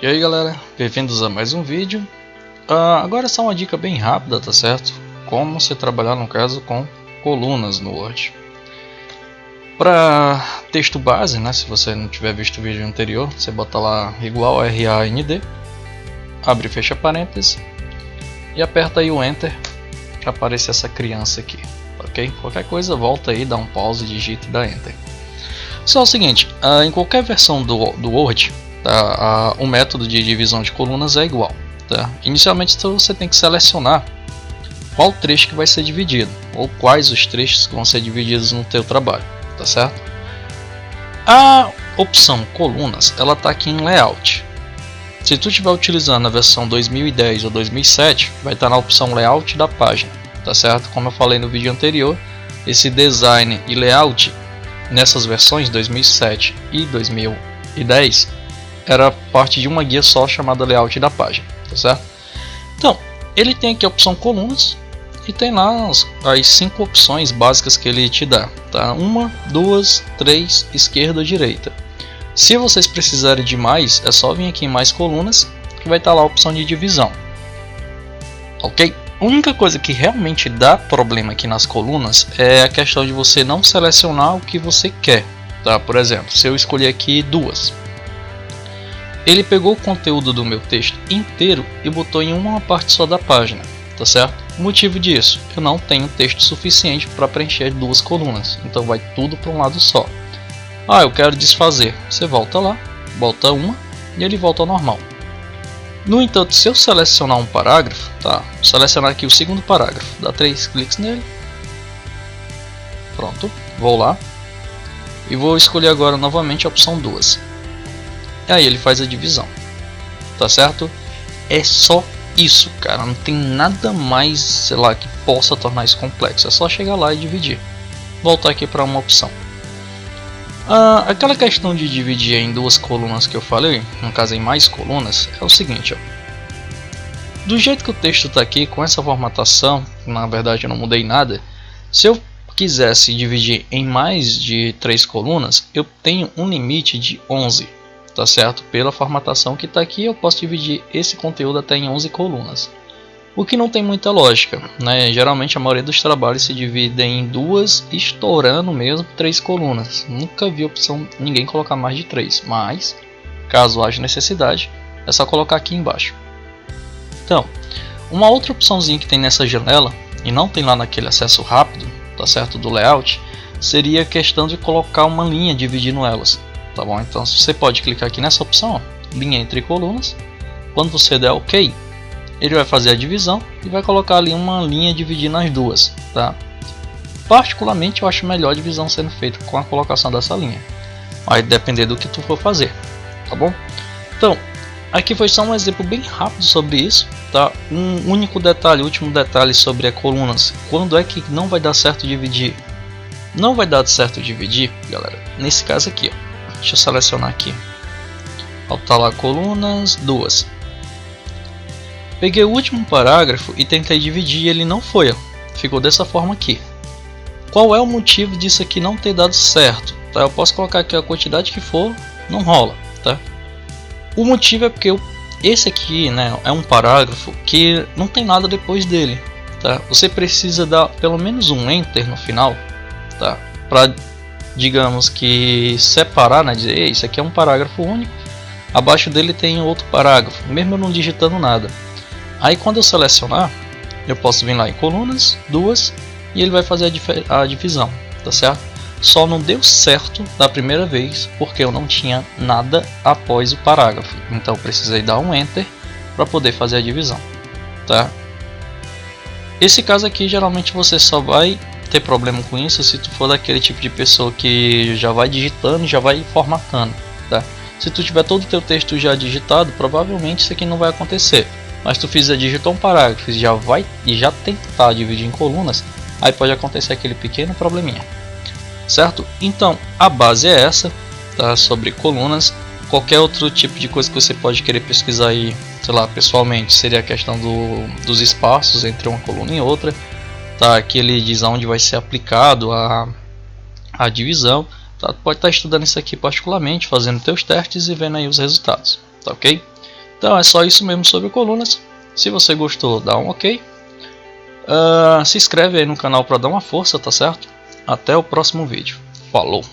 E aí galera, bem-vindos a mais um vídeo. Agora é só uma dica bem rápida, tá certo? Como você trabalhar no caso com colunas no Word. Para texto base, né, se você não tiver visto o vídeo anterior, você bota lá igual RAND, abre e fecha parênteses e aperta aí o Enter para aparecer essa criança aqui, ok? Qualquer coisa volta aí, dá um pause, digita e dá Enter. Só o seguinte, em qualquer versão do Word, tá, o método de divisão de colunas é igual. Tá? Inicialmente você tem que selecionar qual trecho que vai ser dividido, ou quais os trechos que vão ser divididos no teu trabalho, tá certo? A opção colunas, ela está aqui em Layout. Se tu estiver utilizando a versão 2010 ou 2007, vai estar na opção Layout da página, tá certo? Como eu falei no vídeo anterior, esse design e layout nessas versões 2007 e 2010 era parte de uma guia só chamada Layout da página, tá certo? Então, ele tem aqui a opção colunas e tem lá as 5 opções básicas que ele te dá, tá? 1, 2, 3, esquerda, direita. Se vocês precisarem de mais, é só vir aqui em mais colunas que vai estar lá a opção de divisão, ok? A única coisa que realmente dá problema aqui nas colunas é a questão de você não selecionar o que você quer, tá? Por exemplo, se eu escolher aqui 2, ele pegou o conteúdo do meu texto inteiro e botou em uma parte só da página, tá certo? O motivo disso, eu não tenho texto suficiente para preencher 2 colunas, então vai tudo para um lado só. Eu quero desfazer, você volta lá, volta uma e ele volta ao normal. No entanto, se eu selecionar um parágrafo, tá? Selecionar aqui o segundo parágrafo, dá 3 cliques nele, pronto, vou lá e vou escolher agora novamente a opção 2. E aí ele faz a divisão, tá certo? É só isso, cara, não tem nada mais, sei lá, que possa tornar isso complexo. É só chegar lá e dividir. Voltar aqui para uma opção. Aquela questão de dividir em 2 colunas que eu falei, no caso em mais colunas, é o seguinte, ó. Do jeito que o texto está aqui, com essa formatação, na verdade eu não mudei nada. Se eu quisesse dividir em mais de 3 colunas, eu tenho um limite de 11. Tá certo? Pela formatação que está aqui, eu posso dividir esse conteúdo até em 11 colunas. O que não tem muita lógica, né? Geralmente a maioria dos trabalhos se dividem em 2, estourando mesmo 3 colunas. Nunca vi opção ninguém colocar mais de 3, mas caso haja necessidade, é só colocar aqui embaixo. Então, uma outra opçãozinha que tem nessa janela e não tem lá naquele acesso rápido, tá certo, do layout, seria a questão de colocar uma linha dividindo elas. Tá bom? Então você pode clicar aqui nessa opção, ó, linha entre colunas. Quando você der OK, ele vai fazer a divisão e vai colocar ali uma linha dividindo as duas, tá? Particularmente eu acho melhor a divisão sendo feita com a colocação dessa linha. Vai depender do que tu for fazer, tá bom? Então, aqui foi só um exemplo bem rápido sobre isso, tá? Um único detalhe, último detalhe sobre as colunas. Quando é que não vai dar certo dividir? Não vai dar certo dividir, galera, nesse caso aqui, ó. Deixa eu selecionar aqui. Falta lá colunas, 2. Peguei o último parágrafo e tentei dividir e ele não foi, ó. Ficou dessa forma aqui. Qual é o motivo disso aqui não ter dado certo? Tá? Eu posso colocar aqui a quantidade que for, não rola, tá? O motivo é porque esse aqui, né, é um parágrafo que não tem nada depois dele, tá? Você precisa dar pelo menos um Enter no final, tá? Para, digamos que, separar, né, dizer, isso aqui é um parágrafo único, abaixo dele tem outro parágrafo, mesmo eu não digitando nada. Aí quando eu selecionar, eu posso vir lá em colunas, 2, e ele vai fazer a divisão, tá certo? Só não deu certo da primeira vez, porque eu não tinha nada após o parágrafo, então eu precisei dar um Enter para poder fazer a divisão, tá? Esse caso aqui, geralmente você só vai ter problema com isso se tu for daquele tipo de pessoa que já vai digitando e já vai formatando, tá? Se tu tiver todo o teu texto já digitado, provavelmente isso aqui não vai acontecer. Mas tu digitou um parágrafo e já tentar dividir em colunas, aí pode acontecer aquele pequeno probleminha, certo? Então a base é essa, tá? Sobre colunas. Qualquer outro tipo de coisa que você pode querer pesquisar aí, sei lá, pessoalmente, seria a questão dos espaços entre uma coluna e outra. Tá, aqui ele diz aonde vai ser aplicado a divisão, tá? Pode estar estudando isso aqui particularmente, fazendo teus testes e vendo aí os resultados, tá ok? Então é só isso mesmo sobre colunas. Se você gostou, dá um ok. Se inscreve aí no canal para dar uma força, tá certo? Até o próximo vídeo. Falou!